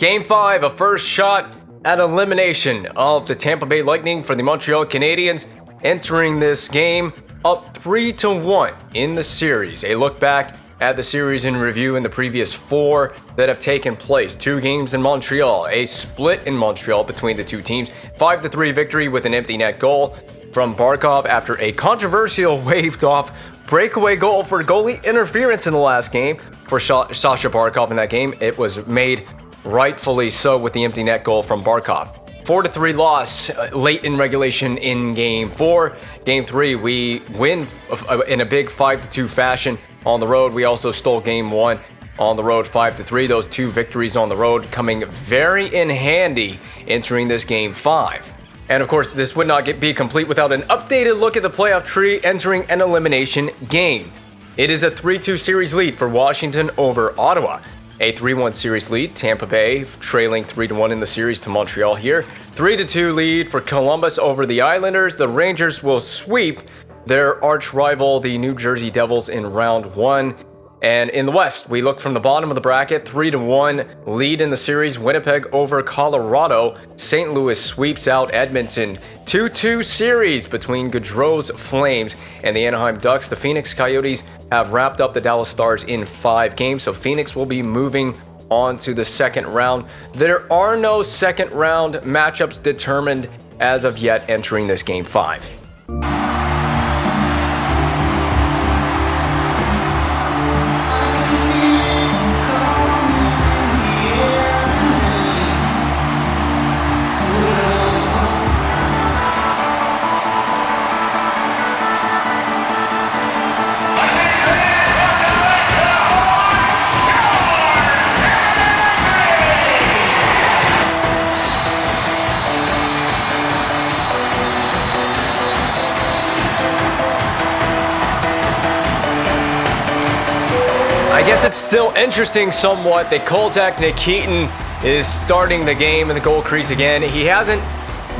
Game 5, a first shot at elimination of the Tampa Bay Lightning for the Montreal Canadiens, entering this game up 3-1 in the series. A look back at the series in review in the previous 4 that have taken place. 2 games in Montreal, a split in Montreal between the two teams, 5-3 victory with an empty net goal from Barkov after a controversial waved off breakaway goal for goalie interference in the last game for Sasha Barkov in that game. It was made rightfully so with the empty net goal from Barkov. 4-3 loss late in regulation in Game 4. Game 3, we win in a big 5-2 fashion on the road. We also stole Game 1 on the road 5-3. Those 2 victories on the road coming very in handy entering this Game 5. And of course, this would not be complete without an updated look at the playoff tree entering an elimination game. It is a 3-2 series lead for Washington over Ottawa. A 3-1 series lead, Tampa Bay trailing 3-1 in the series to Montreal here. 3-2 lead for Columbus over the Islanders. The Rangers will sweep their arch rival, the New Jersey Devils, in round 1. And in the West, we look from the bottom of the bracket, 3-1 lead in the series, Winnipeg over Colorado. St. Louis sweeps out Edmonton. 2-2 series between Gaudreau's Flames and the Anaheim Ducks. The Phoenix Coyotes have wrapped up the Dallas Stars in 5 games, so Phoenix will be moving on to the second round. There are no second round matchups determined as of yet entering this Game 5. I guess it's still interesting somewhat that Kozak Nikitin is starting the game in the goal crease again. He hasn't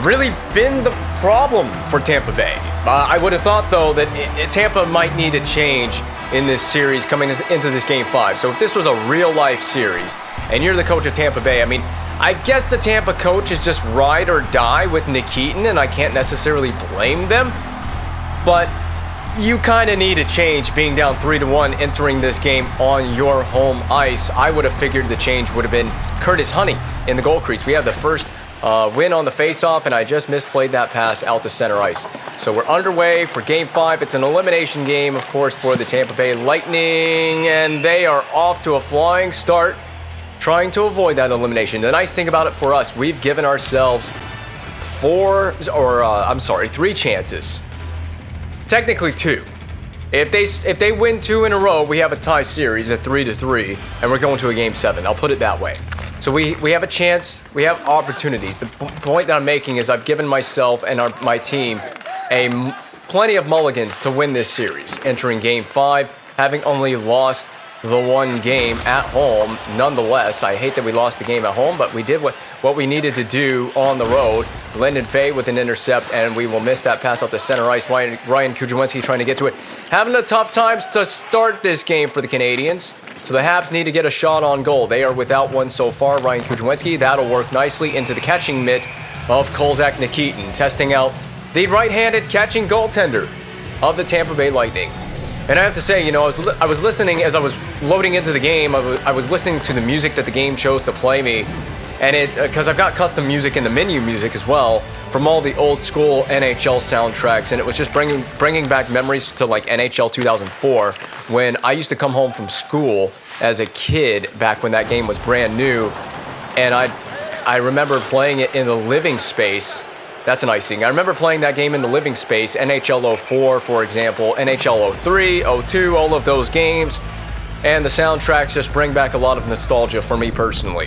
really been the problem for Tampa Bay. I would have thought, though, that Tampa might need a change in this series coming into this Game 5. So if this was a real-life series and you're the coach of Tampa Bay, I mean, I guess the Tampa coach is just ride or die with Nikitin, and I can't necessarily blame them. But you kind of need a change being down 3-1 entering this game on your home ice. I would have figured the change would have been Curtis Honey in the goal crease. We have the first win on the faceoff, and I just misplayed that pass out to center ice. So we're underway for Game 5. It's an elimination game, of course, for the Tampa Bay Lightning, and they are off to a flying start trying to avoid that elimination. The nice thing about it for us, we've given ourselves 3 chances. Technically 2. If they win 2 in a row, we have a tie series at 3-3, and we're going to a Game 7. I'll put it that way. So we have a chance. We have opportunities. The point that I'm making is I've given myself and my team plenty of mulligans to win this series, entering Game 5, having only lost the 1 game at home. Nonetheless, I hate that we lost the game at home, but we did what we needed to do on the road. Lyndon Fay with an intercept, and we will miss that pass out the center ice. Ryan Kujawinski trying to get to it. Having a tough time to start this game for the Canadiens. So the Habs need to get a shot on goal. They are without one so far. Ryan Kujawinski, that'll work nicely into the catching mitt of Kozak Nikitin, testing out the right-handed catching goaltender of the Tampa Bay Lightning. And I have to say, you know, I was listening as I was loading into the game. I was listening to the music that the game chose to play me, and because I've got custom music in the menu music as well from all the old school NHL soundtracks, and it was just bringing back memories to like NHL 2004 when I used to come home from school as a kid back when that game was brand new, and I remember playing it in the living space. That's an icing. I remember playing that game in the living space, NHL 04, for example, NHL 03, 02, all of those games. And the soundtracks just bring back a lot of nostalgia for me personally,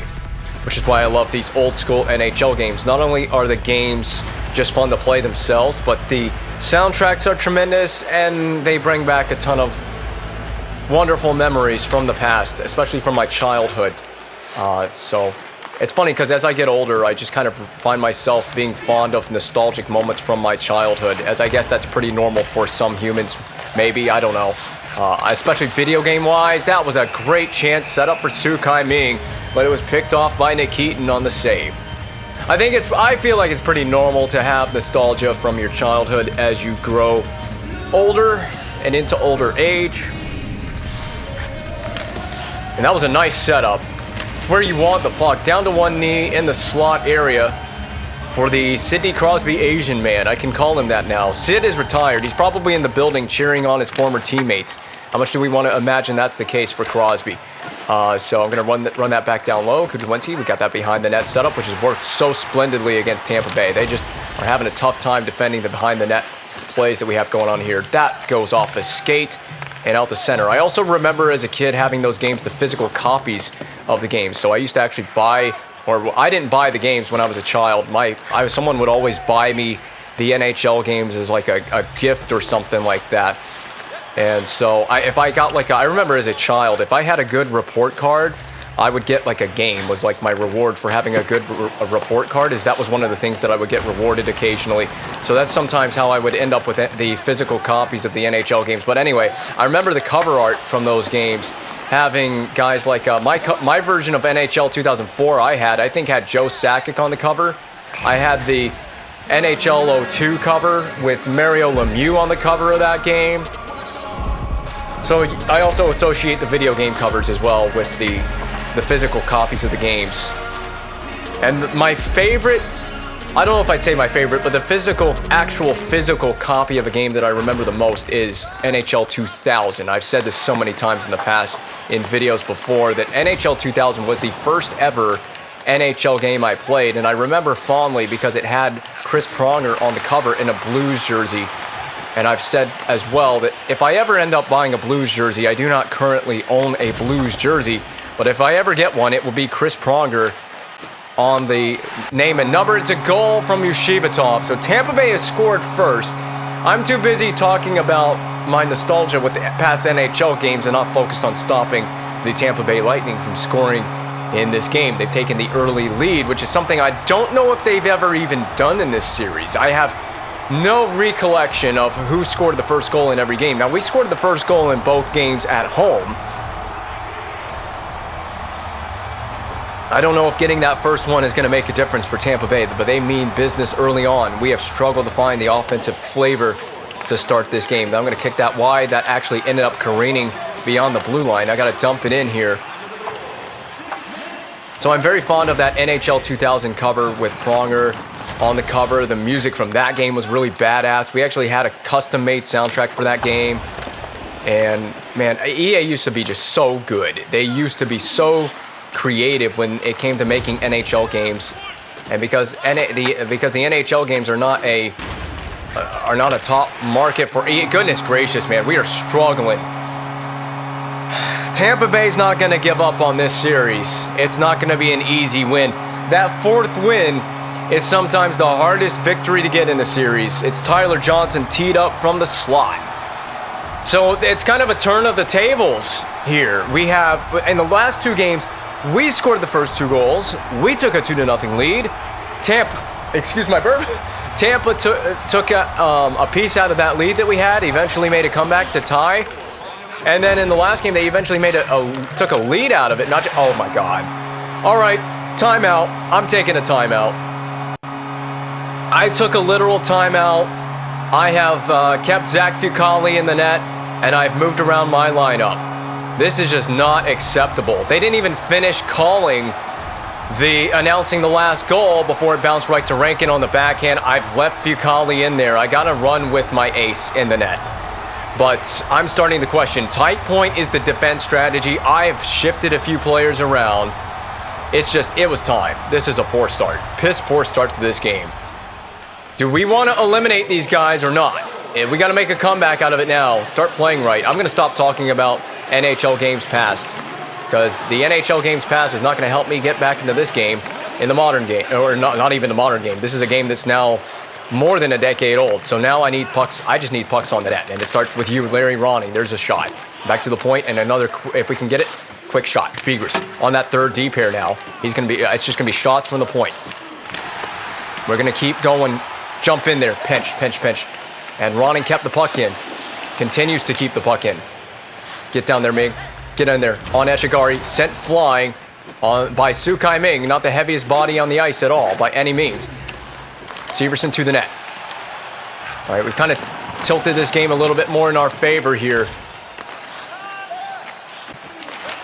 which is why I love these old school NHL games. Not only are the games just fun to play themselves, but the soundtracks are tremendous, and they bring back a ton of wonderful memories from the past, especially from my childhood. So it's funny because as I get older, I just kind of find myself being fond of nostalgic moments from my childhood, as I guess that's pretty normal for some humans. Maybe, I don't know. Especially video game-wise, that was a great chance set up for Su Kai Ming. but it was picked off by Nick Keaton on the save. I feel like it's pretty normal to have nostalgia from your childhood as you grow older and into older age. And that was a nice setup. It's where you want the puck, down to one knee in the slot area for the Sidney Crosby Asian man. I can call him that now. Sid is retired. He's probably in the building cheering on his former teammates. How much do we want to imagine that's the case for Crosby? So I'm going to run that back down low. Kudzinski, we got that behind the net setup, which has worked so splendidly against Tampa Bay. They just are having a tough time defending the behind the net plays that we have going on here. That goes off a skate and out the center. I also remember as a kid having those games, the physical copies of the games. So I used to actually buy, or I didn't buy the games when I was a child. Someone would always buy me the NHL games as like a gift or something like that. And so I remember as a child, if I had a good report card, I would get like a game, was like my reward for having a good report card, is that was one of the things that I would get rewarded occasionally. So that's sometimes how I would end up with the physical copies of the NHL games. But anyway, I remember the cover art from those games having guys like my version of NHL 2004 I think had Joe Sakic on the cover. I had the NHL 02 cover with Mario Lemieux on the cover of that game. So I also associate the video game covers as well with the physical copies of the games. And my favorite, I don't know if I'd say my favorite, but the actual physical copy of a game that I remember the most is NHL 2000. I've said this so many times in the past in videos before that NHL 2000 was the first ever NHL game I played, and I remember fondly because it had Chris Pronger on the cover in a Blues jersey. And I've said as well that if I ever end up buying a Blues jersey, I do not currently own a Blues jersey, but if I ever get one, it will be Chris Pronger on the name and number. It's a goal from Yushivatov. So Tampa Bay has scored first. I'm too busy talking about my nostalgia with the past NHL games and not focused on stopping the Tampa Bay Lightning from scoring in this game. They've taken the early lead, which is something I don't know if they've ever even done in this series. I have no recollection of who scored the first goal in every game. Now, we scored the first goal in both games at home. I don't know if getting that first one is going to make a difference for Tampa Bay, but they mean business early on. We have struggled to find the offensive flavor to start this game. Now I'm going to kick that wide. That actually ended up careening beyond the blue line. I got to dump it in here. So I'm very fond of that NHL 2000 cover with Pronger on the cover. The music from that game was really badass. We actually had a custom-made soundtrack for that game. And, man, EA used to be just so good. They used to be so creative when it came to making NHL games. And because the NHL games are not a top market for EA. Goodness gracious, man, we are struggling. Tampa Bay's not going to give up on this series. It's not going to be an easy win. That fourth win is sometimes the hardest victory to get in a series. It's Tyler Johnson teed up from the slot. So it's kind of a turn of the tables here. We have, in the last two games, we scored the first two goals. We took a 2-0 lead. Tampa took a piece out of that lead that we had, eventually made a comeback to tie. And then in the last game, they eventually took a lead out of it. Oh my God. All right, timeout. I'm taking a timeout. I took a literal timeout. I have kept Zach Fucale in the net, and I've moved around my lineup. This is just not acceptable. They didn't even finish announcing the last goal before it bounced right to Rankin on the backhand. I've left Fucale in there. I got to run with my ace in the net. But I'm starting to question. Tight point is the defense strategy. I've shifted a few players around. It was time. This is a poor start. Piss poor start to this game. Do we want to eliminate these guys or not? We got to make a comeback out of it now. Start playing right. I'm going to stop talking about NHL games past, because the NHL games past is not going to help me get back into this game in the modern game, or not even the modern game. This is a game that's now more than a decade old. So now I need pucks. I just need pucks on the net, and it starts with you, Larry Ronning. There's a shot back to the point, and another. If we can get it, quick shot. Begers on that third D pair now. He's going to be. It's just going to be shots from the point. We're going to keep going. Jump in there, pinch, and Ronning kept the puck in. Continues to keep the puck in. Get down there, Mig. Get in there. On Echigari, sent flying by Su Kai-Ming, not the heaviest body on the ice at all, by any means. Severson to the net. All right, we've kind of tilted this game a little bit more in our favor here.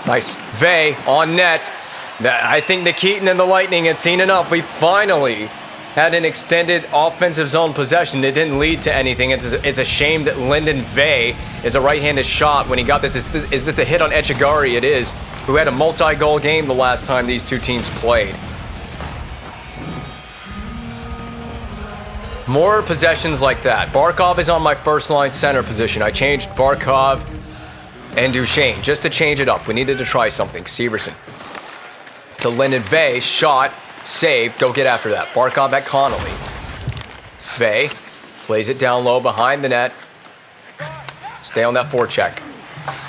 Nice. Vey on net. I think Nikitin and the Lightning had seen enough. We finally had an extended offensive zone possession. It didn't lead to anything. It's a shame that Lyndon Vey is a right-handed shot when he got this. Is this a hit on Echigari? It is, who had a multi-goal game the last time these two teams played. More possessions like that. Barkov is on my first-line center position. I changed Barkov and Duchesne just to change it up. We needed to try something. Severson to Lyndon Vey. Shot. Save. Go get after that. Barkov at Connolly. Vey plays it down low behind the net. Stay on that forecheck.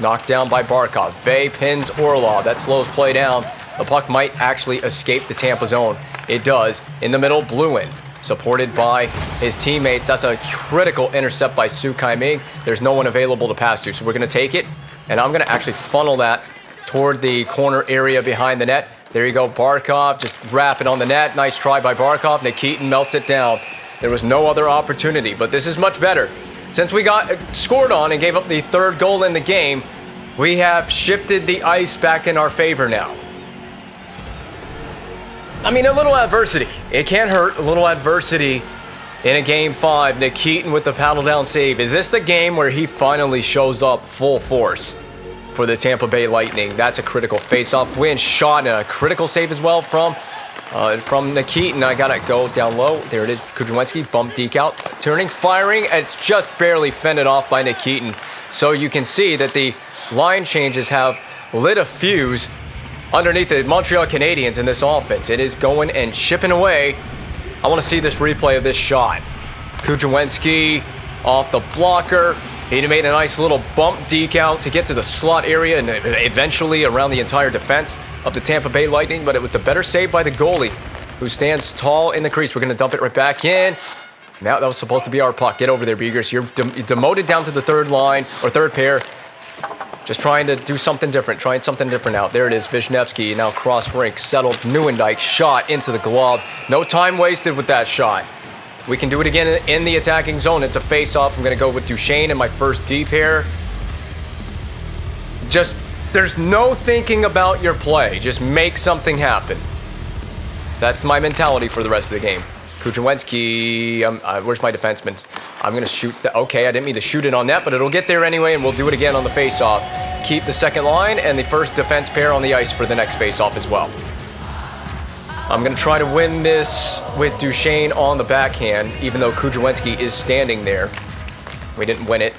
Knocked down by Barkov. Vey pins Orlov. That slows play down. The puck might actually escape the Tampa zone. It does. In the middle, Bluin, supported by his teammates. That's a critical intercept by Su Kai-Ming. There's no one available to pass to, so we're going to take it, and I'm going to actually funnel that toward the corner area behind the net. There you go, Barkov, just wrap it on the net. Nice try by Barkov. Nikitin melts it down. There was no other opportunity, but this is much better. Since we got scored on and gave up the third goal in the game, we have shifted the ice back in our favor now. I mean, a little adversity. It can't hurt. A little adversity in a Game 5. Nikitin with the paddle down save. Is this the game where he finally shows up full force for the Tampa Bay Lightning? That's a critical face-off win. Shot and a critical save as well from Nikitin. I got to go down low. There it is. Kudrwinski, bump deke out. Turning, firing. It's just barely fended off by Nikitin. So you can see that the line changes have lit a fuse underneath the Montreal Canadiens in this offense. It is going and chipping away. I want to see this replay of this shot. Kudrwinski off the blocker. He made a nice little bump deke out to get to the slot area and eventually around the entire defense of the Tampa Bay Lightning, but it was the better save by the goalie, who stands tall in the crease. We're going to dump it right back in. Now that was supposed to be our puck. Get over there, Begers. You're demoted down to the third line, or third pair. Just trying to do something different. Trying something different out. There it is. Wisniewski now cross rink. Settled. Nieuwendyk shot into the glove. No time wasted with that shot. We can do it again in the attacking zone. It's a face-off. I'm going to go with Duchesne in my first D pair. Just, there's no thinking about your play. Just make something happen. That's my mentality for the rest of the game. Kudrwinski, where's my defenseman? I'm going to shoot. Okay, I didn't mean to shoot it on net, but it'll get there anyway, and we'll do it again on the face-off. Keep the second line and the first defense pair on the ice for the next face-off as well. I'm going to try to win this with Duchesne on the backhand, even though Kudrwinski is standing there. We didn't win it.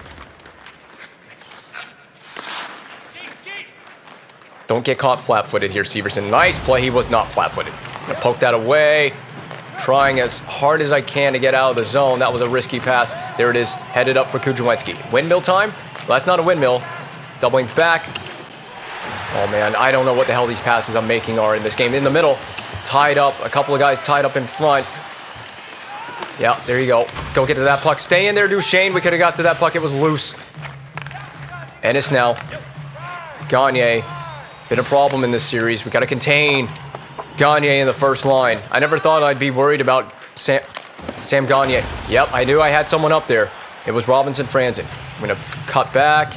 Don't get caught flat-footed here, Severson. Nice play. He was not flat-footed. I'm going to poke that away. Trying as hard as I can to get out of the zone. That was a risky pass. There it is, headed up for Kudrwinski. Windmill time? Well, that's not a windmill. Doubling back. Oh man, I don't know what the hell these passes I'm making are in this game. In the middle, tied up. A couple of guys tied up in front. Yeah, there you go. Go get to that puck. Stay in there, Duchesne. We could have got to that puck. It was loose. And it's now Gagne. Been a problem in this series. We got to contain Gagne in the first line. I never thought I'd be worried about Sam Gagne. Yep, I knew I had someone up there. It was Robinson Franzen. I'm going to cut back.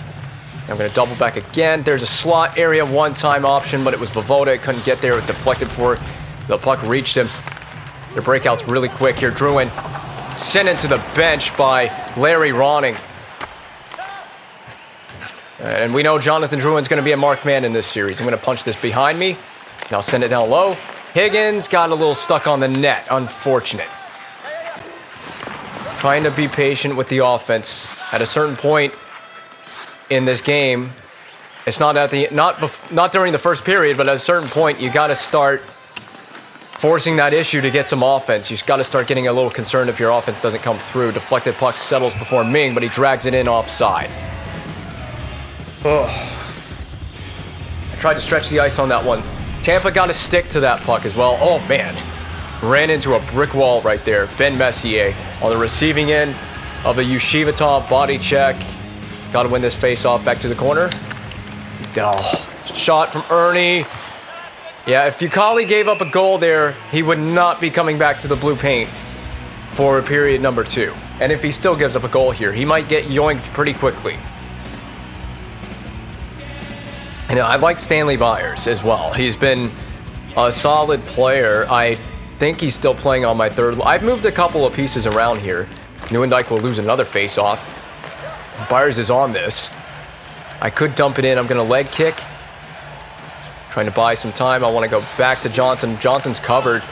I'm going to double back again. There's a slot area one-time option, but it was Vovoda. It couldn't get there. It deflected for the puck, reached him. Their breakout's really quick here. Druin sent into the bench by Larry Ronning. And we know Jonathan Drouin's going to be a marked man in this series. I'm going to punch this behind me. Now send it down low. Higgins got a little stuck on the net. Unfortunate. Trying to be patient with the offense. At a certain point in this game, it's not during the first period, but at a certain point, you got to start forcing that issue to get some offense. You've got to start getting a little concerned if your offense doesn't come through. Deflected puck settles before Ming, but he drags it in offside. I tried to stretch the ice on that one. Tampa got to stick to that puck as well. Oh, man. Ran into a brick wall right there. Ben Messier on the receiving end of a Yushivatov body check. Got to win this face-off back to the corner. Oh, shot from Ernie. Yeah, if Fucali gave up a goal there, he would not be coming back to the blue paint for period number 2. And if he still gives up a goal here, he might get yoinked pretty quickly. And I like Stanley Byers as well. He's been a solid player. I think he's still playing on my third. I've moved a couple of pieces around here. Nieuwendyk will lose another face-off. Byers is on this. I could dump it in. I'm going to leg kick. Trying to buy some time. I want to go back to Johnson. Johnson's covered.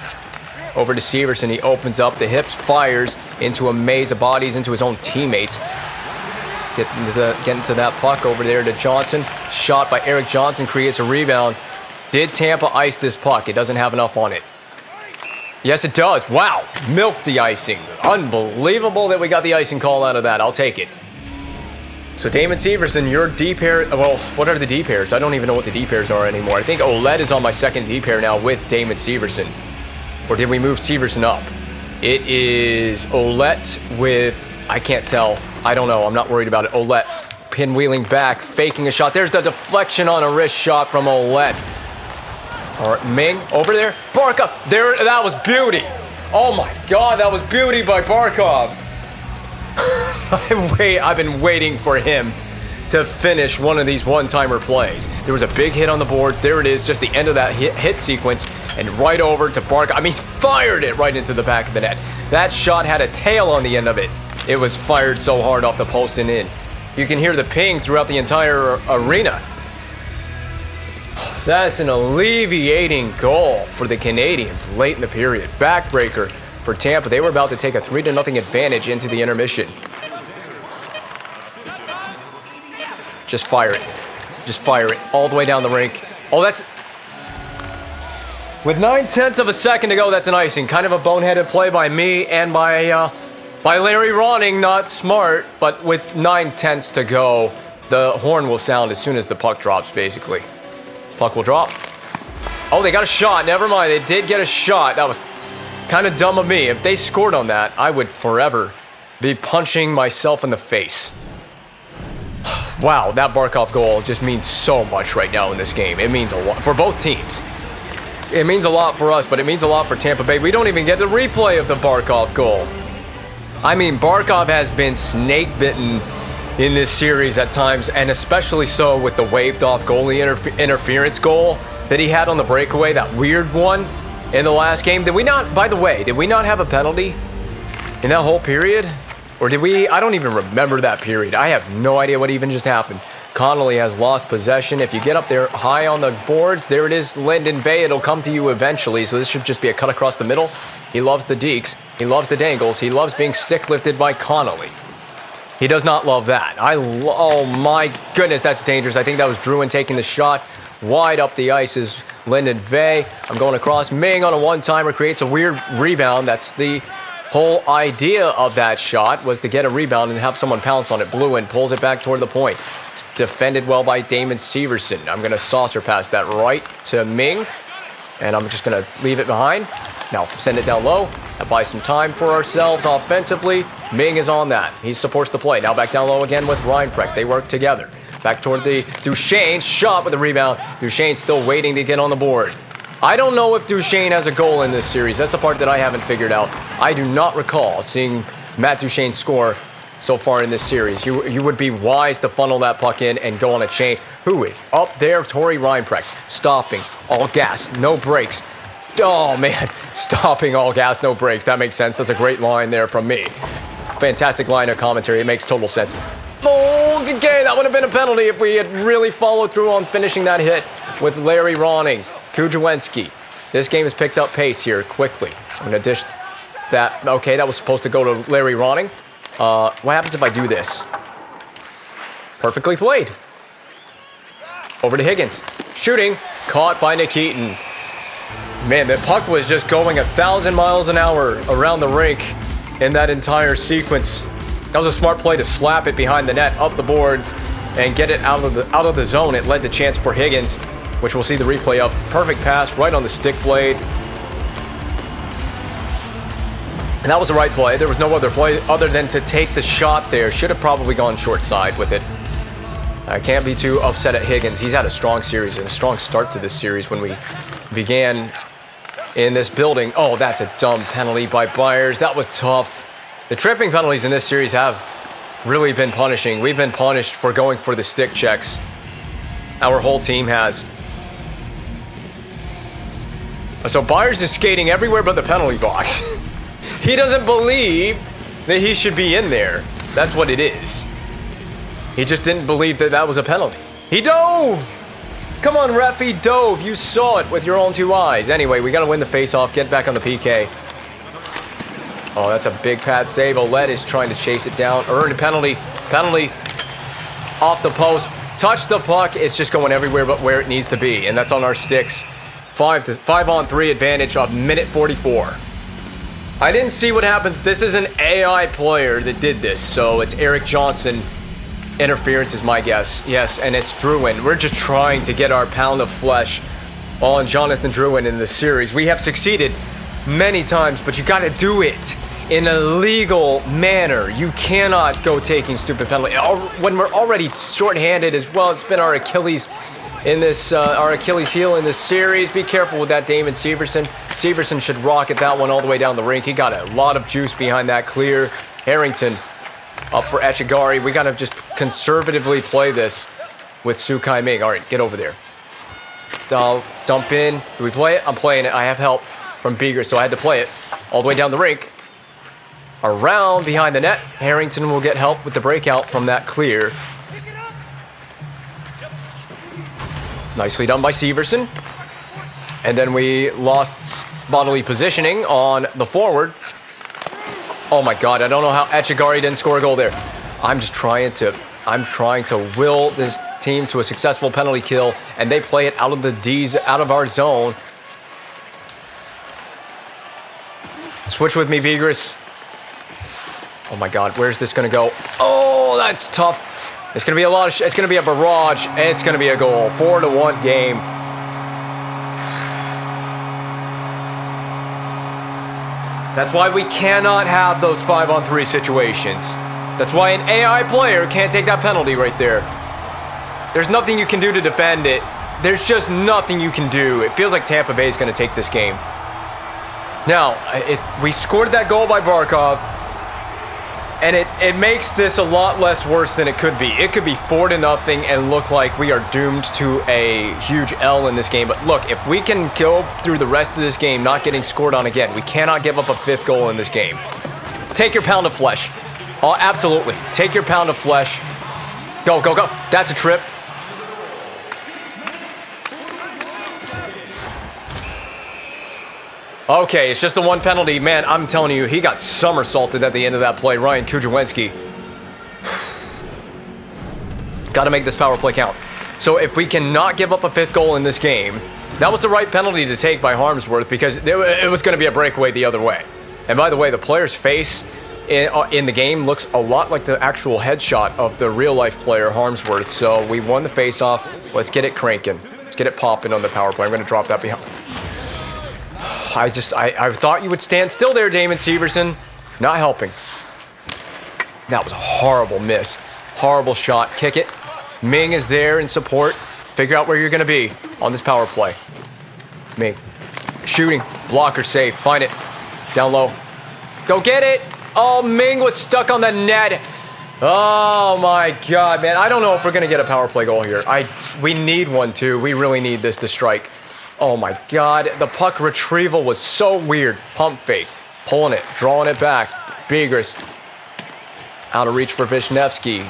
Over to Severson. He opens up the hips, fires into a maze of bodies into his own teammates. Getting to that puck over there to Johnson. Shot by Eric Johnson creates a rebound. Did Tampa ice this puck? It doesn't have enough on it. Yes, it does. Wow. Milked the icing. Unbelievable that we got the icing call out of that. I'll take it. So Damon Severson, your D pair. Well, what are the D pairs? I don't even know what the D pairs are anymore. I think Ouellette is on my second D pair now with Damon Severson. Or did we move Severson up? It is Ouellette with, I can't tell. I don't know. I'm not worried about it. Ouellette pinwheeling back, faking a shot. There's the deflection on a wrist shot from Ouellette. All right, Ming over there. Barkov. There, that was beauty. Oh my God, that was beauty by Barkov. I've been waiting for him to finish one of these one-timer plays. There was a big hit on the board. There it is, just the end of that hit sequence, and right over to Barkov. I mean, fired it right into the back of the net. That shot had a tail on the end of it. It was fired so hard off the post and in. You can hear the ping throughout the entire arena. That's an alleviating goal for the Canadiens late in the period. Backbreaker for Tampa. They were about to take a 3-0 advantage into the intermission. Just fire it. Just fire it all the way down the rink. Oh, that's... With 9/10 of a second to go, that's an icing. Kind of a boneheaded play by me and by Larry Ronning. Not smart, but with 9/10 to go, the horn will sound as soon as the puck drops, basically. Puck will drop. Oh, they got a shot. Never mind. They did get a shot. That was kind of dumb of me. If they scored on that, I would forever be punching myself in the face. Wow, that Barkov goal just means so much right now in this game. It means a lot for both teams. It means a lot for us, but it means a lot for Tampa Bay. We don't even get the replay of the Barkov goal. I mean, Barkov has been snake-bitten in this series at times, and especially so with the waved-off goalie interference goal that he had on the breakaway, that weird one in the last game. Did we not, by the way, did we not have a penalty in that whole period? Or did we? I don't even remember that period. I have no idea what even just happened. Connolly has lost possession. If you get up there high on the boards, there it is, Lyndon Vey. It'll come to you eventually. So this should just be a cut across the middle. He loves the deeks. He loves the dangles. He loves being stick lifted by Connolly. He does not love that. Oh my goodness, that's dangerous. I think that was Druin taking the shot. Wide up the ice is Lyndon Vey. I'm going across. Ming on a one-timer creates a weird rebound. That's the whole idea of that shot, was to get a rebound and have someone pounce on it. Bluin pulls it back toward the point. It's defended well by Damon Severson. I'm going to saucer pass that right to Ming, and I'm just going to leave it behind. Now send it down low. That buys some time for ourselves offensively. Ming is on that. He supports the play. Now back down low again with Reinprecht. They work together. Back toward the Duchesne. Shot with the rebound. Duchesne still waiting to get on the board. I don't know if Duchesne has a goal in this series. That's the part that I haven't figured out. I do not recall seeing Matt Duchesne score so far in this series. You would be wise to funnel that puck in and go on a chain. Who is up there? Torrey Reinprecht. Stopping. All gas. No brakes. Oh, man. Stopping all gas. No brakes. That makes sense. That's a great line there from me. Fantastic line of commentary. It makes total sense. Oh, okay. That would have been a penalty if we had really followed through on finishing that hit with Larry Ronning. Kujawenski. This game has picked up pace here quickly. I'm going to dish that. Okay, that was supposed to go to Larry Ronning. What happens if I do this? Perfectly played. Over to Higgins. Shooting. Caught by Nikitin. Man, the puck was just going 1,000 miles an hour around the rink in that entire sequence. That was a smart play to slap it behind the net, up the boards, and get it out of the zone. It led to chance for Higgins, which we'll see the replay of. Perfect pass right on the stick blade. And that was the right play. There was no other play other than to take the shot there. Should have probably gone short side with it. I can't be too upset at Higgins. He's had a strong series and a strong start to this series when we began in this building. Oh, that's a dumb penalty by Byers. That was tough. The tripping penalties in this series have really been punishing. We've been punished for going for the stick checks. Our whole team has. So Byers is skating everywhere but the penalty box. He doesn't believe that he should be in there. That's what it is. He just didn't believe that that was a penalty. He dove! Come on, ref, he dove. You saw it with your own two eyes. Anyway, we got to win the face-off, get back on the PK. Oh, that's a big pad save. Ouellette is trying to chase it down. Earned a penalty. Penalty off the post. Touch the puck. It's just going everywhere but where it needs to be. And that's on our sticks. 5-on-3 advantage of minute 44. I didn't see what happens. This is an AI player that did this. So it's Eric Johnson. Interference is my guess. Yes, and it's Drouin. We're just trying to get our pound of flesh on Jonathan Drouin in this series. We have succeeded many times, but you got to do it in a legal manner. You cannot go taking stupid penalties. When we're already shorthanded as well, it's been our Achilles in this, our Achilles heel in this series. Be careful with that, Damon Severson. Severson should rocket that one all the way down the rink. He got a lot of juice behind that clear. Harrington up for Echigari. We got to just conservatively play this with Su Kai Ming. All right, get over there. I'll dump in. Do we play it? I'm playing it. I have help from Beeger, so I had to play it all the way down the rink. Around behind the net. Harrington will get help with the breakout from that clear. Nicely done by Severson. And then we lost bodily positioning on the forward. Oh my God, I don't know how Echigari didn't score a goal there. I'm trying to will this team to a successful penalty kill, and they play it out of the D's, out of our zone. Switch with me, Vigris. Oh my God, where's this gonna go? Oh, that's tough. It's gonna be a lot of it's gonna be a barrage. It's gonna be a goal. 4-1 game. That's why we cannot have those 5-on-3 situations. That's why an AI player can't take that penalty right there. There's nothing you can do to defend it. There's just nothing you can do. It feels like Tampa Bay is going to take this game. Now, we scored that goal by Barkov, and it makes this a lot less worse than it could be. It could be 4-0 and look like we are doomed to a huge L in this game. But look, if we can go through the rest of this game not getting scored on again, we cannot give up a 5th goal in this game. Take your pound of flesh. Oh, absolutely. Take your pound of flesh. Go, go, go. That's a trip. Okay, it's just the one penalty. Man, I'm telling you, he got somersaulted at the end of that play. Ryan Kujawenski. Got to make this power play count. So if we cannot give up a 5th goal in this game, that was the right penalty to take by Harmsworth, because it was going to be a breakaway the other way. And by the way, the player's face in the game looks a lot like the actual headshot of the real-life player, Harmsworth. So we won the face-off. Let's get it cranking. Let's get it popping on the power play. I'm going to drop that behind. I thought you would stand still there, Damon Severson. Not helping. That was a horrible miss. Horrible shot. Kick it. Ming is there in support. Figure out where you're going to be on this power play. Ming. Shooting. Blocker save. Find it. Down low. Go get it. Oh, Ming was stuck on the net. Oh, my God, man. I don't know if we're going to get a power play goal here. We need one, too. We really need this to strike. Oh my God, the puck retrieval was so weird. Pump fake, pulling it, drawing it back. Begers, out of reach for Vishnevsky.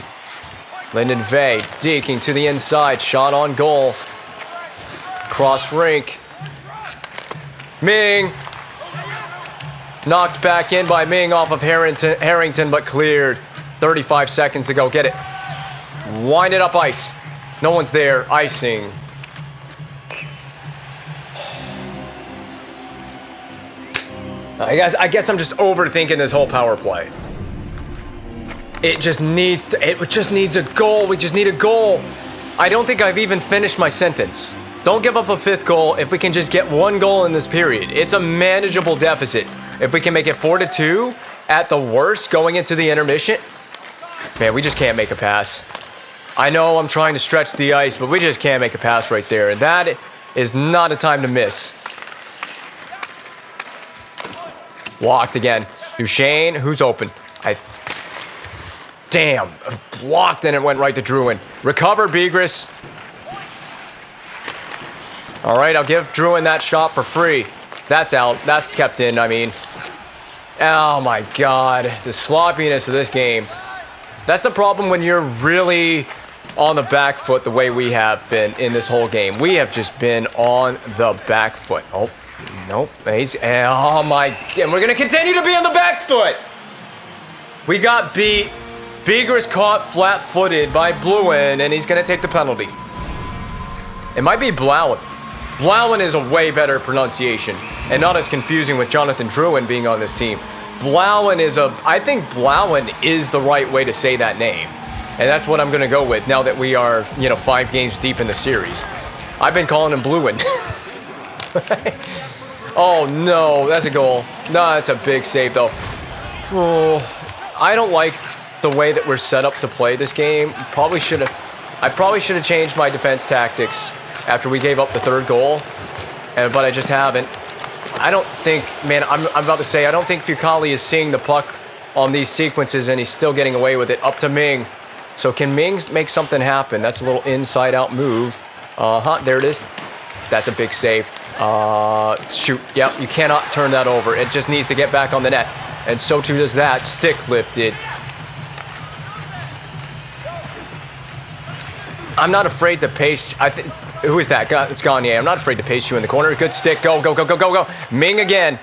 Lyndon Vey, deking to the inside, shot on goal. Cross rink. Ming. Knocked back in by Ming off of Harrington, but cleared. 35 seconds to go, get it. Wind it up ice. No one's there, icing. I guess I'm just overthinking this whole power play. It just needs a goal. We just need a goal. I don't think I've even finished my sentence. Don't give up a 5th goal if we can just get 1 goal in this period. It's a manageable deficit. If we can make it 4-2 at the worst going into the intermission, man, we just can't make a pass. I know I'm trying to stretch the ice, but we just can't make a pass right there. And is not a time to miss. Blocked again. Duchesne, who's open? Damn, blocked and it went right to Druin. Recover, Begris. All right, I'll give Druin that shot for free. That's out. That's kept in, I mean. Oh my God, the sloppiness of this game. That's the problem when you're really on the back foot the way we have been in this whole game. We have just been on the back foot. Oh, nope. Oh my, and we're gonna continue to be on the back foot. We got beat. Begris caught flat-footed by Bluin, and he's gonna take the penalty. It might be Blauen. Blauen is a way better pronunciation, and not as confusing with Jonathan Drouin being on this team. Blauen is I think Blauen is the right way to say that name. And that's what I'm going to go with now that we are, 5 games deep in the series. I've been calling him Bluin. Oh, no, that's a goal. No, that's a big save, though. Oh, I don't like the way that we're set up to play this game. I probably should have changed my defense tactics after we gave up the 3rd goal, but I just haven't. I don't think, man, I'm about to say, I don't think Fucali is seeing the puck on these sequences and he's still getting away with it. Up to Ming. So can Ming make something happen? That's a little inside-out move. There it is. That's a big save. Shoot. Yep, you cannot turn that over. It just needs to get back on the net. And so too does that. Stick lifted. I'm not afraid to pace. Who is that? It's Gagne. I'm not afraid to pace you in the corner. Good stick. Go, go, go, go, go, go. Ming again.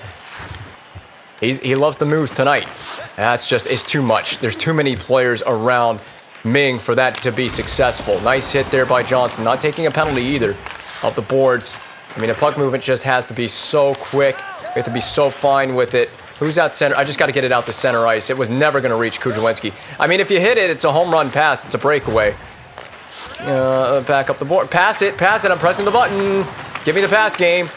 He loves the moves tonight. It's too much. There's too many players around Ming for that to be successful. Nice hit there by Johnson. Not taking a penalty either off the boards. I mean, the puck movement just has to be so quick. We have to be so fine with it. Who's out center? I just got to get it out to center ice. It was never going to reach Kudrowski. I mean, if you hit it, it's a home run pass. It's a breakaway. Back up the board. Pass it. I'm pressing the button. Give me the pass game.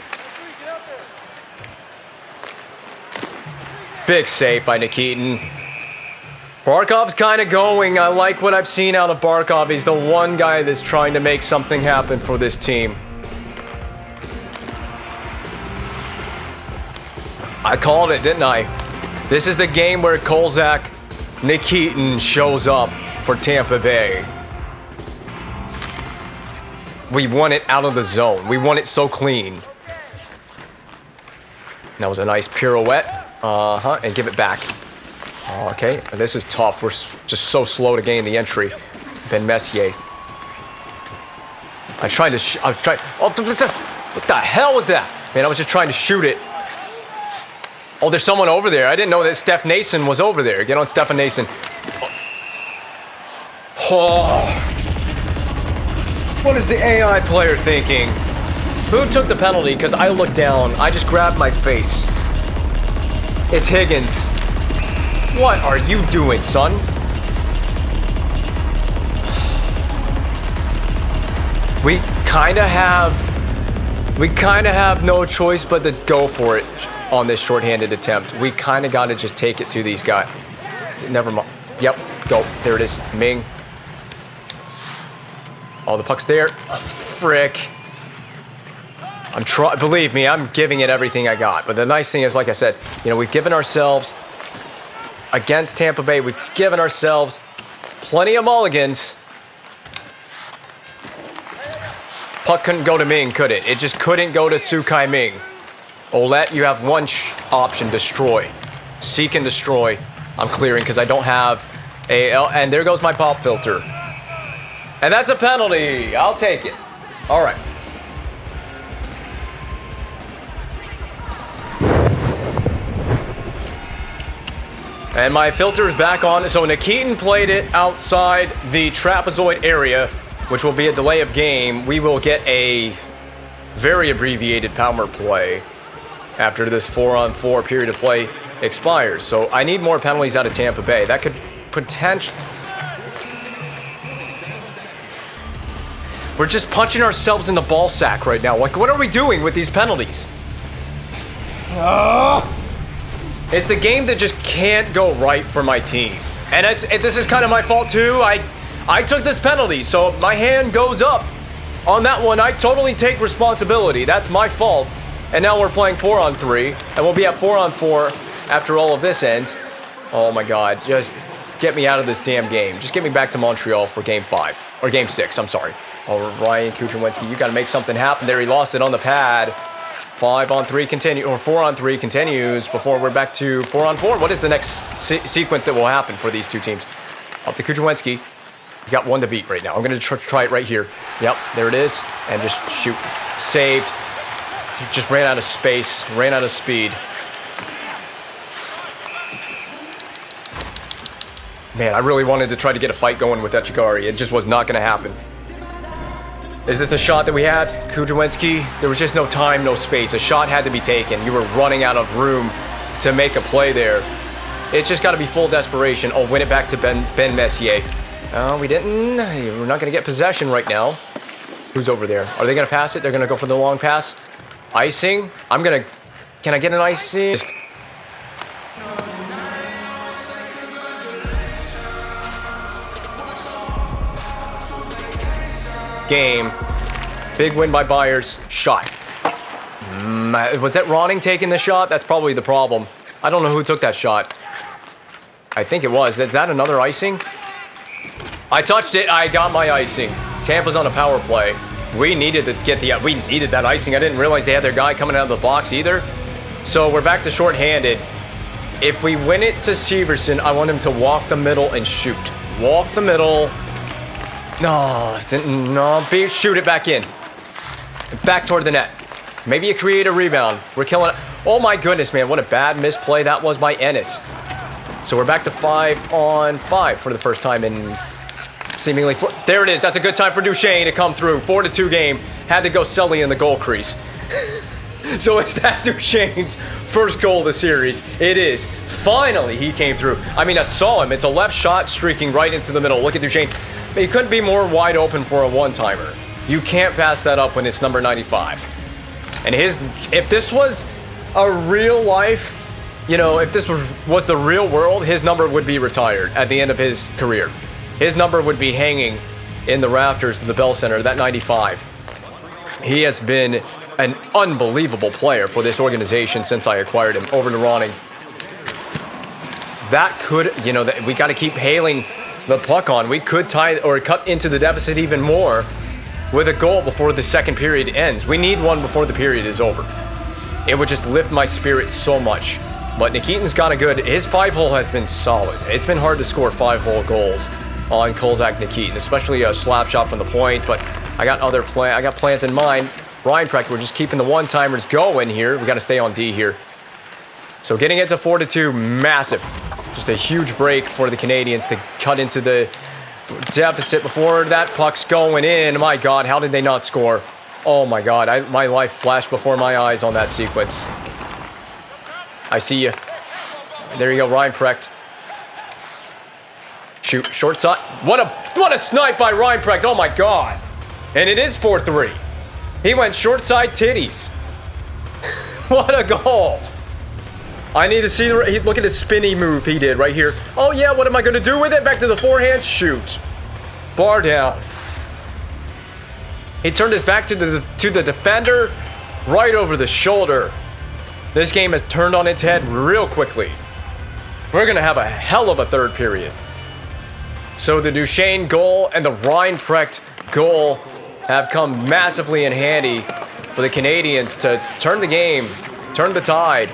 Big save by Nikitin. Barkov's kind of going. I like what I've seen out of Barkov. He's the one guy that's trying to make something happen for this team. I called it, didn't I? This is the game where Kolzak Nikitin shows up for Tampa Bay. We won it out of the zone. We won it so clean. That was a nice pirouette. And give it back. Okay, this is tough. We're just so slow to gain the entry. Ben Messier. I tried to. Oh, what the hell was that? Man, I was just trying to shoot it. Oh, there's someone over there. I didn't know that Steph Nason was over there. Get on Stephen Nason. Oh. What is the AI player thinking? Who took the penalty? Because I looked down. I just grabbed my face. It's Higgins. What are you doing, son? We kind of have no choice but to go for it on this shorthanded attempt. We kind of got to just take it to these guys. Never mind. Yep, go. There it is. Ming. Oh, the puck's there. Oh, frick. Believe me, I'm giving it everything I got. But the nice thing is, like I said, we've given ourselves, against Tampa Bay, we've given ourselves plenty of mulligans. Puck couldn't go to Ming, could it? It just couldn't go to Sukai Ming. Olet, you have one option, destroy. Seek and destroy. I'm clearing because I don't have and there goes my pop filter. And that's a penalty. I'll take it. All right. And my filter is back on. So Nikitin played it outside the trapezoid area, which will be a delay of game. We will get a very abbreviated power play after this 4-on-4 period of play expires. So I need more penalties out of Tampa Bay. That could potentially... We're just punching ourselves in the ball sack right now. Like, what are we doing with these penalties? It's the game that just can't go right for my team. And this is kind of my fault too. I took this penalty, so my hand goes up. On that one, I totally take responsibility. That's my fault. And now we're playing 4-on-3, and we'll be at 4-on-4 after all of this ends. Oh my God, just get me out of this damn game. Just get me back to Montreal for game 5, or game 6, I'm sorry. Oh, Ryan Kucherinski, you got to make something happen there. He lost it on the pad. 5-on-3 continue, or 4-on-3 continues before we're back to 4-on-4. What is the next sequence that will happen for these two teams? Up to Kucherinski. You got one to beat right now. I'm going to try it right here. Yep, there it is. And just shoot. Saved. Just ran out of space, ran out of speed. Man, I really wanted to try to get a fight going with Echigari. It just was not going to happen. Is this the shot that we had? Kucherinski, there was just no time, no space. A shot had to be taken. You were running out of room to make a play there. It's just got to be full desperation. Oh, win it back to Ben Messier. Oh, we didn't. We're not going to get possession right now. Who's over there? Are they going to pass it? They're going to go for the long pass. Icing. I'm going to... Can I get an icing? Game. Big win by Byers. Shot. Was that Ronning taking the shot? That's probably the problem. I don't know who took that shot. I think it was. Is that another icing? I touched it. I got my icing. Tampa's on a power play. We needed to get the... We needed that icing. I didn't realize they had their guy coming out of the box either. So we're back to shorthanded. If we win it to Severson, I want him to walk the middle and shoot. Walk the middle. No, shoot it back in. Back toward the net. Maybe you create a rebound. We're killing it. Oh my goodness, man. What a bad misplay that was by Ennis. So we're back to 5-on-5 for the first time in seemingly four. There it is. That's a good time for Duchesne to come through. 4-2 game. Had to go Sully in the goal crease. So is that Duchesne's first goal of the series? It is. Finally, he came through. I mean, I saw him. It's a left shot streaking right into the middle. Look at Duchesne. He couldn't be more wide open for a one-timer. You can't pass that up when it's number 95. And if this was a real life, you know, if this was the real world, his number would be retired at the end of his career. His number would be hanging in the rafters of the Bell Center, that 95. He has been an unbelievable player for this organization since I acquired him. Over to Ronning. That could, you know, we got to keep hailing the puck on. We could tie or cut into the deficit even more with a goal before the second period ends. We need one before the period is over. It would just lift my spirits so much. But Nikitin's got a good... His 5-hole has been solid. It's been hard to score 5-hole goals on Kolzak Nikitin, especially a slap shot from the point, but I got plans in mind. Ryan Precht, we're just keeping the one-timers going here. We got to stay on D here. So getting it to 4-2, massive. Just a huge break for the Canadiens to cut into the deficit before that puck's going in. My God, how did they not score? Oh my God, my life flashed before my eyes on that sequence. I see you. There you go, Ryan Precht. Shoot, short shot. What a snipe by Ryan Precht. Oh my God. And it is 4-3. He went short side titties. What a goal. I need to see look at the spinny move he did right here. Oh yeah, what am I going to do with it? Back to the forehand. Shoot. Bar down. He turned his back to the defender, right over the shoulder. This game has turned on its head real quickly. We're going to have a hell of a third period. So the Duchesne goal and the Ryan Precht goal have come massively in handy for the Canadiens to turn the game, turn the tide.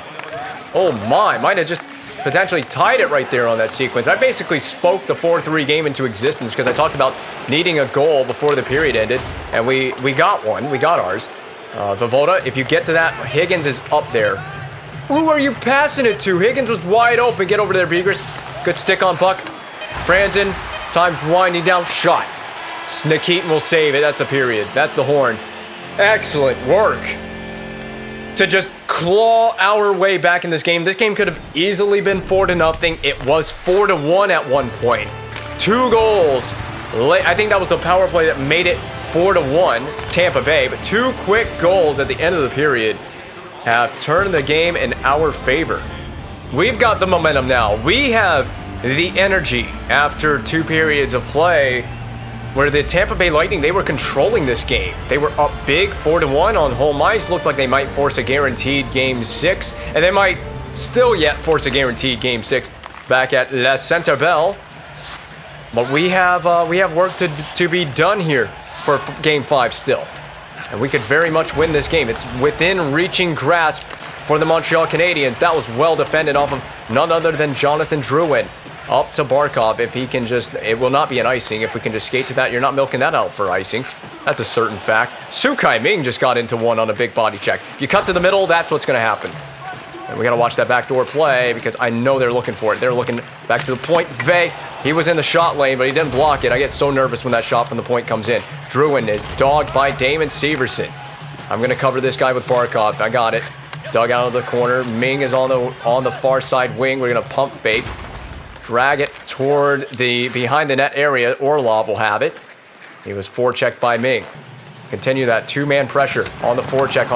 Oh my, might have just potentially tied it right there on that sequence. I basically spoke the 4-3 game into existence because I talked about needing a goal before the period ended, and we got one. We got ours. Vovoda, if you get to that, Higgins is up there. Who are you passing it to? Higgins was wide open. Get over there, Begers. Good stick on puck. Franzen, time's winding down. Shot. Nikitin will save it. That's the period. That's the horn. Excellent work to just claw our way back in this game. This game could have easily been 4-0. It was 4-1 at one point. 2 goals. I think that was the power play that made it 4-1, Tampa Bay. But 2 quick goals at the end of the period have turned the game in our favor. We've got the momentum now. We have the energy after 2 periods of play where the Tampa Bay Lightning, they were controlling this game. They were up big, 4-1 on home ice. Looked like they might force a guaranteed Game 6, and they might still yet force a guaranteed Game 6 back at La Centre Bell. But we have work to be done here for Game 5 still. And we could very much win this game. It's within reaching grasp for the Montreal Canadiens. That was well defended off of none other than Jonathan Drouin. Up to Barkov, if he can just, it will not be an icing. If we can just skate to that, you're not milking that out for icing. That's a certain fact. Su Kai-Ming just got into one on a big body check. If you cut to the middle, that's what's going to happen. And we got to watch that backdoor play because I know they're looking for it. They're looking back to the point. Vey, he was in the shot lane, but he didn't block it. I get so nervous when that shot from the point comes in. Drouin is dogged by Damon Severson. I'm going to cover this guy with Barkov. I got it. Dug out of the corner. Ming is on the far side wing. We're going to pump fake. Drag it toward the behind the net area. Orlov will have it. He was forechecked by Ming. Continue that two-man pressure on the forecheck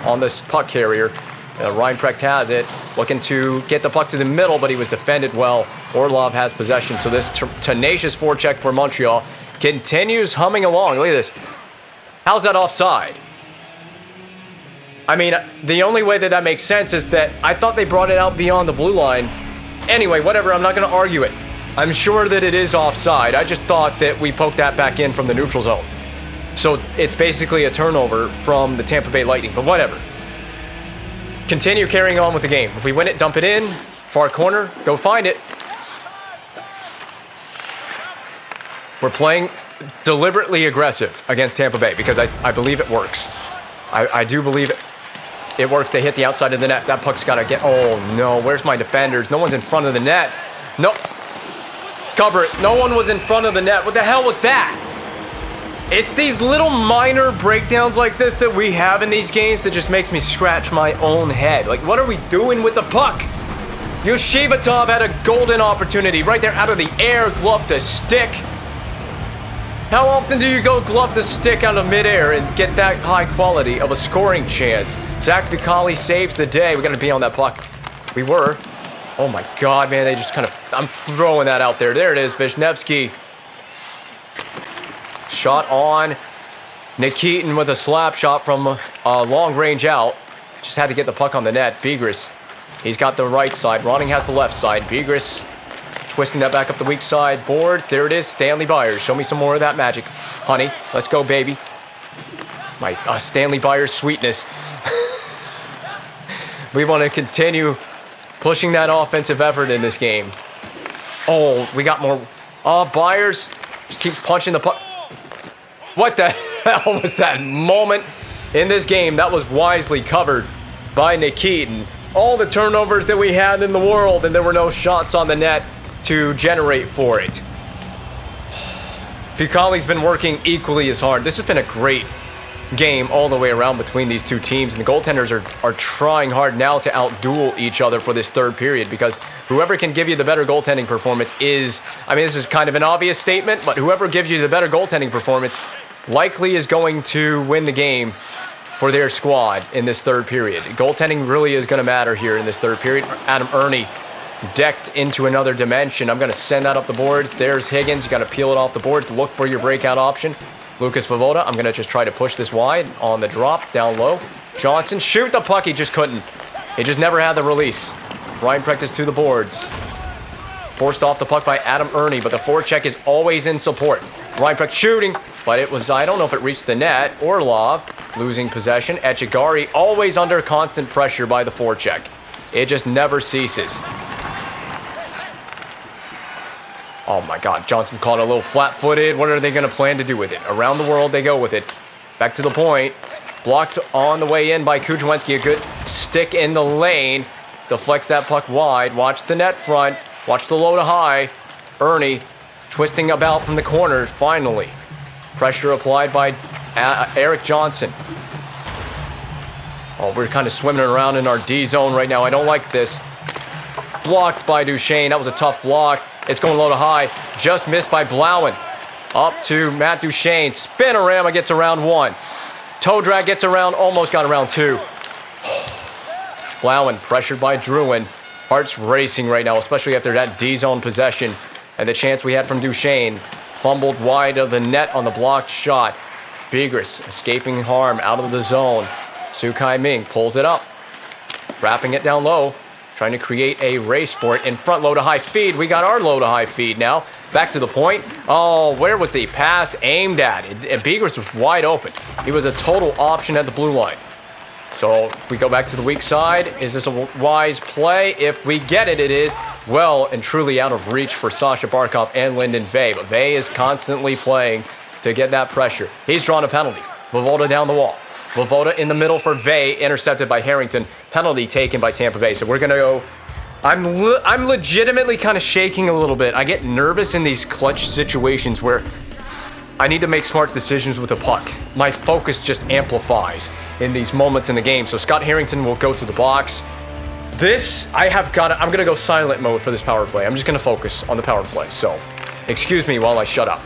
on this puck carrier. Reinprecht has it, looking to get the puck to the middle, but he was defended well. Orlov has possession, so this tenacious forecheck for Montreal continues humming along. Look at this. How's that offside? I mean, the only way that makes sense is that I thought they brought it out beyond the blue line. Anyway, whatever, I'm not going to argue it. I'm sure that it is offside. I just thought that we poked that back in from the neutral zone. So it's basically a turnover from the Tampa Bay Lightning, but whatever. Continue carrying on with the game. If we win it, dump it in. Far corner, go find it. We're playing deliberately aggressive against Tampa Bay because I believe it works. I do believe it works. They hit the outside of the net. That puck's got to get... Oh, no. Where's my defenders? No one's in front of the net. No. Cover it. No one was in front of the net. What the hell was that? It's these little minor breakdowns like this that we have in these games that just makes me scratch my own head. Like, what are we doing with the puck? Yoshivatov had a golden opportunity right there out of the air, glove the stick. How often do you go glove the stick out of midair and get that high quality of a scoring chance? Zach Vicali saves the day. We got to be on that puck. We were. Oh my God, man, they just kind of... I'm throwing that out there. There it is, Vishnevsky. Shot on. Nikitin with a slap shot from a long range out. Just had to get the puck on the net. Begris, he's got the right side. Ronning has the left side. Begris twisting that back up the weak side board. There it is. Stanley Byers. Show me some more of that magic. Honey, let's go, baby. My Stanley Byers sweetness. We want to continue pushing that offensive effort in this game. Oh, we got more. Byers just keep punching the puck. What the hell was that moment in this game? That was wisely covered by Nikitin. All the turnovers that we had in the world, and there were no shots on the net to generate for it. Ficali's been working equally as hard. This has been a great game all the way around between these two teams, and the goaltenders are trying hard now to outduel each other for this third period, because whoever can give you the better goaltending performance is, I mean, this is kind of an obvious statement, but whoever gives you the better goaltending performance likely is going to win the game for their squad in this third period. Goaltending really is going to matter here in this third period. Adam Ernie decked into another dimension. I'm going to send that up the boards. There's Higgins. You got to peel it off the boards. Look for your breakout option. Lucas Vovoda, I'm going to just try to push this wide on the drop, down low. Johnson, shoot the puck. He just couldn't. He just never had the release. Ryan Practice to the boards. Forced off the puck by Adam Ernie, but the forecheck is always in support. Ryan Practice shooting, but it was, I don't know if it reached the net. Orlov losing possession. Echigari always under constant pressure by the forecheck. It just never ceases. Oh my God, Johnson caught a little flat-footed. What are they going to plan to do with it? Around the world they go with it. Back to the point. Blocked on the way in by Kuzhwensky. A good stick in the lane. Deflects that puck wide. Watch the net front. Watch the low to high. Ernie twisting about from the corner. Finally. Pressure applied by Eric Johnson. Oh, we're kind of swimming around in our D zone right now. I don't like this. Blocked by Duchesne. That was a tough block. It's going low to high. Just missed by Blauen. Up to Matt Duchesne. Spinorama gets around one. Toe drag gets around, almost got around two. Blauen pressured by Drouin. Heart's racing right now, especially after that D-zone possession and the chance we had from Duchesne. fumbled wide of the net on the blocked shot. Begris escaping harm out of the zone. Sukai Ming pulls it up, wrapping it down low, trying to create a race for it in front. Low to high feed. We got our low to high feed now. Back to the point. Oh, where was the pass aimed at? Begris was wide open. He was a total option at the blue line. So we go back to the weak side. Is this a wise play? If we get it, it is well and truly out of reach for Sasha Barkov and Lyndon Vey. But Vey is constantly playing to get that pressure. He's drawn a penalty. Voivoda down the wall. Voivoda in the middle for Vey, intercepted by Harrington. Penalty taken by Tampa Bay. So we're going to go... I'm legitimately kind of shaking a little bit. I get nervous in these clutch situations where I need to make smart decisions with the puck. My focus just amplifies in these moments in the game. So Scott Harrington will go to the box. I'm going to go silent mode for this power play. I'm just going to focus on the power play. So excuse me while I shut up.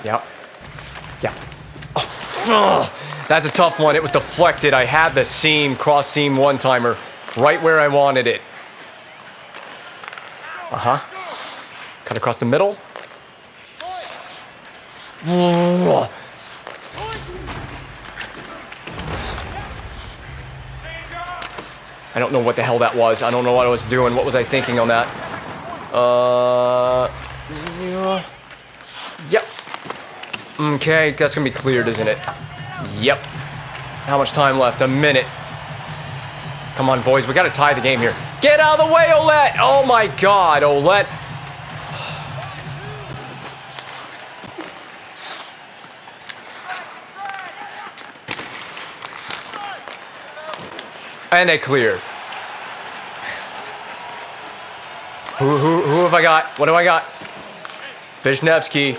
Yep. Yeah. Oh, that's a tough one. It was deflected. I had the seam, cross seam one-timer right where I wanted it. Cut across the middle. I don't know what the hell that was. I don't know what I was doing. What was I thinking on that? Yeah. Yep. Okay, that's gonna be cleared, isn't it? Yep. How much time left? A minute. Come on, boys. We gotta tie the game here. Get out of the way, Olette! Oh my God, Olette. And they cleared. Who have I got? What do I got? Vishnevsky.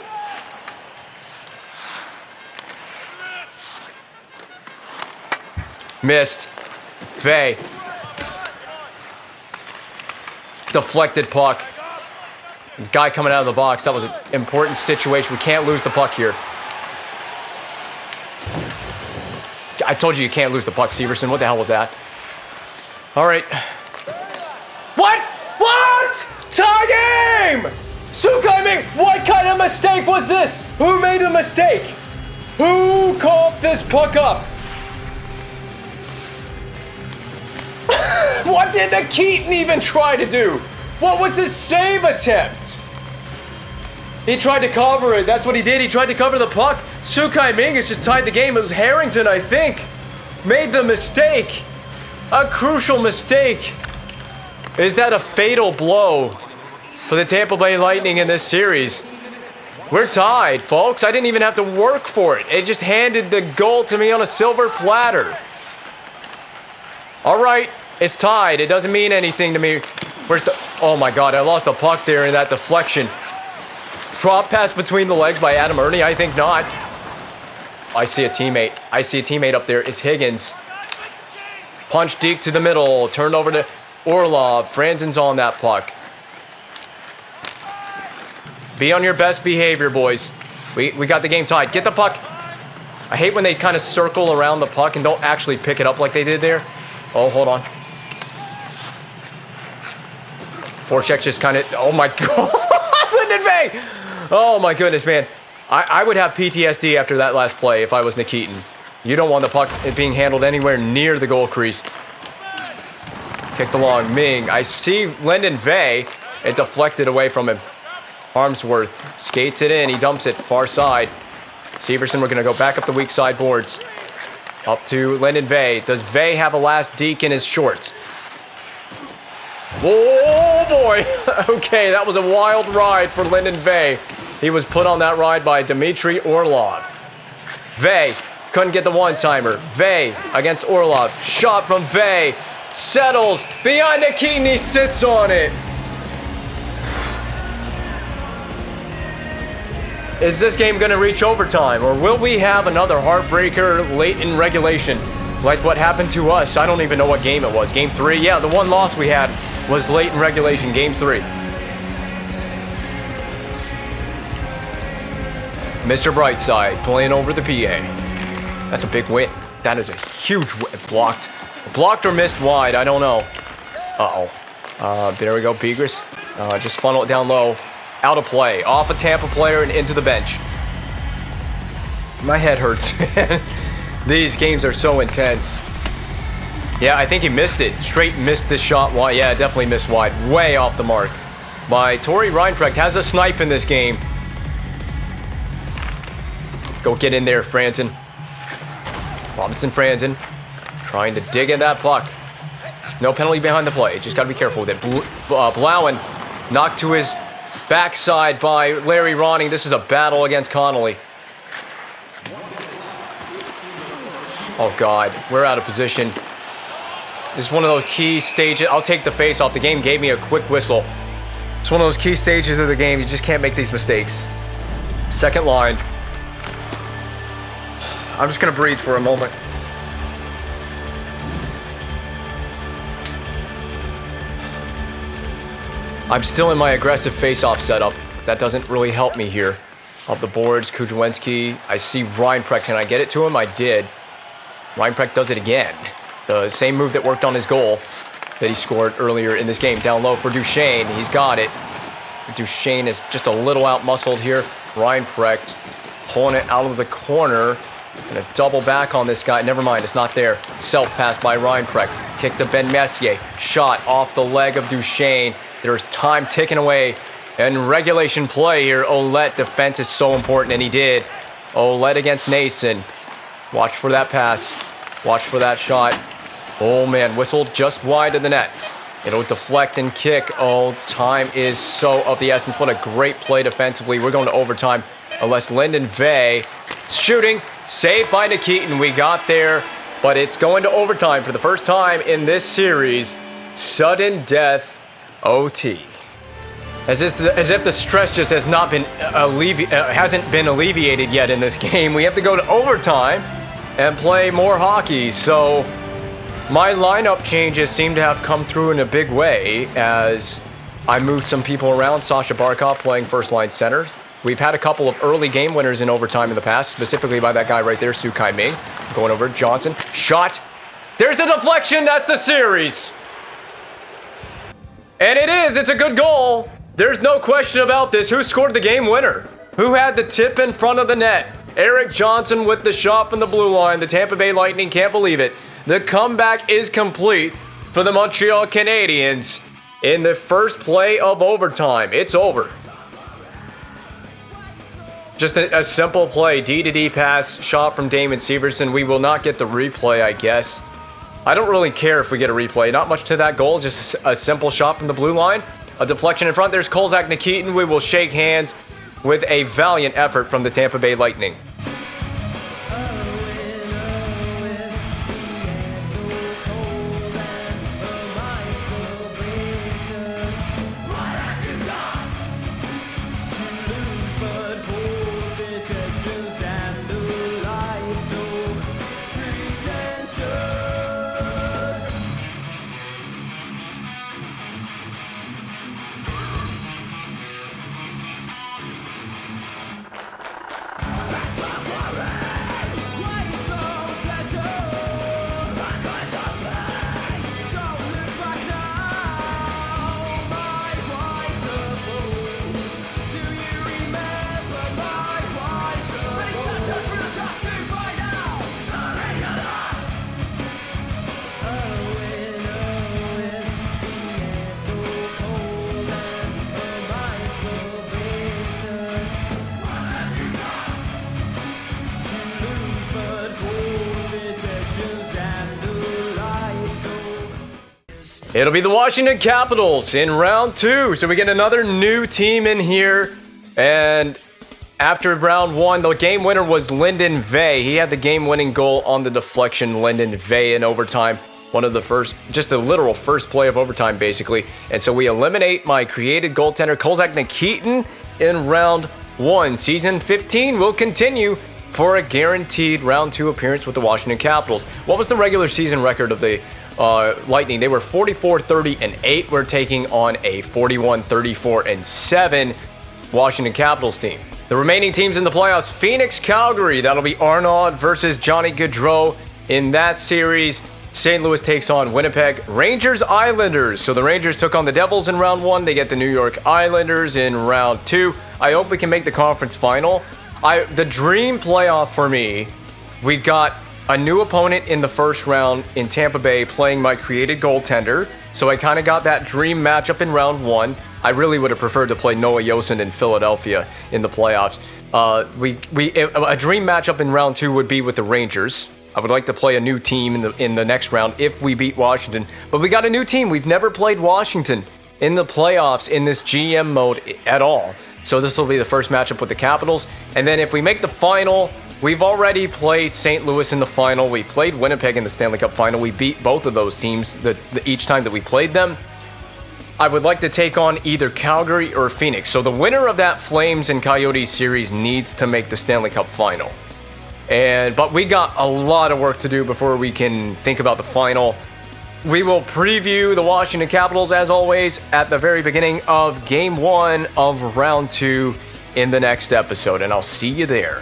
Missed. Vey. Deflected puck. Guy coming out of the box. That was an important situation. We can't lose the puck here. I told you can't lose the puck, Severson. What the hell was that? All right. What? Tie game! Sukai Ming, what kind of mistake was this? Who made a mistake? Who coughed this puck up? What did the Keaton even try to do? What was this save attempt? He tried to cover it. That's what he did. He tried to cover the puck. Sukai Ming has just tied the game. It was Harrington, I think, made the mistake. A crucial mistake. Is that a fatal blow for the Tampa Bay Lightning in this series? We're tied, folks. I didn't even have to work for it. It just handed the goal to me on a silver platter. All right, it's tied. It doesn't mean anything to me. Where's the... Oh, my God. I lost the puck there in that deflection. Drop pass between the legs by Adam Ernie? I think not. I see a teammate. I see a teammate up there. It's Higgins. Punch deep to the middle. Turned over to Orlov. Franzen's on that puck. Be on your best behavior, boys. We got the game tied. Get the puck. I hate when they kind of circle around the puck and don't actually pick it up like they did there. Oh, hold on. Forecheck just kind of... Oh, my God. Lyndon Vey! Oh, my goodness, man. I would have PTSD after that last play if I was Nikitin. You don't want the puck being handled anywhere near the goal crease. Kicked along. Ming. I see Lyndon Vey. It deflected away from him. Harmsworth skates it in. He dumps it far side. Severson, we're going to go back up the weak side boards. Up to Lyndon Vey. Does Vey have a last deke in his shorts? Oh, boy. Okay, that was a wild ride for Lyndon Vey. He was put on that ride by Dmitry Orlov. Vey couldn't get the one-timer. Vey against Orlov. Shot from Vey. Settles. Behind Nikitin, he sits on it. Is this game going to reach overtime, or will we have another heartbreaker late in regulation like what happened to us? I don't even know what game it was. Game 3? Yeah, the one loss we had was late in regulation. Game 3. Mr. Brightside playing over the PA. That's a big win. That is a huge win. Blocked or missed wide, I don't know. There we go, Begris. Just funnel it down low. Out of play. Off a Tampa player and into the bench. My head hurts. These games are so intense. Yeah, I think he missed it. Straight missed this shot wide. Yeah, definitely missed wide. Way off the mark. By Tori Reinprecht. Has a snipe in this game. Go get in there, Franzen. Robinson Franzen. Trying to dig in that puck. No penalty behind the play. Just got to be careful with it. Blauen knocked to his backside by Larry Ronning. This is a battle against Connolly. Oh, God. We're out of position. This is one of those key stages. I'll take the face off. The game gave me a quick whistle. It's one of those key stages of the game. You just can't make these mistakes. Second line. I'm just going to breathe for a moment. I'm still in my aggressive face-off setup. That doesn't really help me here. Up the boards, Kujawinski. I see Reinprecht. Can I get it to him? I did. Reinprecht does it again. The same move that worked on his goal that he scored earlier in this game. Down low for Duchesne. He's got it. Duchesne is just a little out-muscled here. Reinprecht pulling it out of the corner. And a double back on this guy. Never mind, it's not there. Self-pass by Reinprecht. Kick to Ben Messier. Shot off the leg of Duchesne. There's time ticking away. And regulation play here. Ouellette, defense is so important, and he did. Ouellette against Nason. Watch for that pass. Watch for that shot. Oh, man, whistled just wide of the net. It'll deflect and kick. Oh, time is so of the essence. What a great play defensively. We're going to overtime. Unless Lyndon Vey shooting. Saved by Nikitin. We got there, but it's going to overtime for the first time in this series. Sudden death OT. As if the stress just has not been hasn't been alleviated yet in this game. We have to go to overtime and play more hockey. So my lineup changes seem to have come through in a big way as I moved some people around. Sasha Barkov playing first line center. We've had a couple of early game winners in overtime in the past, specifically by that guy right there, Su Kai Ming. Going over Johnson. Shot. There's the deflection. That's the series. And it is. It's a good goal. There's no question about this. Who scored the game winner? Who had the tip in front of the net? Eric Johnson with the shot from the blue line. The Tampa Bay Lightning can't believe it. The comeback is complete for the Montreal Canadiens in the first play of overtime. It's over. Just a simple play, D-to-D pass, shot from Damon Severson. We will not get the replay, I guess. I don't really care if we get a replay. Not much to that goal, just a simple shot from the blue line. A deflection in front. There's Kolzak Nikitin. We will shake hands with a valiant effort from the Tampa Bay Lightning. It'll be the Washington Capitals in round 2. So we get another new team in here. And after round 1, the game winner was Lyndon Vey. He had the game-winning goal on the deflection. Lyndon Vey in overtime. One of the first, just the literal first play of overtime, basically. And so we eliminate my created goaltender, Kolzak Nikitin, in round 1. Season 15 will continue for a guaranteed round 2 appearance with the Washington Capitals. What was the regular season record of the Lightning? They were 44-30-8. We're taking on a 41-34-7 Washington Capitals team. The remaining teams in the playoffs, Phoenix, Calgary. That'll be Arnaud versus Johnny Gaudreau in that series. St. Louis takes on Winnipeg. Rangers Islanders. So the Rangers took on the Devils in round 1. They get the New York Islanders in round 2. I hope we can make the conference final. The dream playoff for me, we got a new opponent in the first round in Tampa Bay playing my created goaltender. So I kind of got that dream matchup in round 1. I really would have preferred to play Noah Yosin in Philadelphia in the playoffs. A dream matchup in round 2 would be with the Rangers. I would like to play a new team in the next round if we beat Washington. But we got a new team. We've never played Washington in the playoffs in this GM mode at all. So this will be the first matchup with the Capitals. And then if we make the final, we've already played St. Louis in the final. We played Winnipeg in the Stanley Cup final. We beat both of those teams each time that we played them. I would like to take on either Calgary or Phoenix. So the winner of that Flames and Coyotes series needs to make the Stanley Cup final. But we got a lot of work to do before we can think about the final. We will preview the Washington Capitals, as always, at the very beginning of Game 1 of Round 2 in the next episode, and I'll see you there.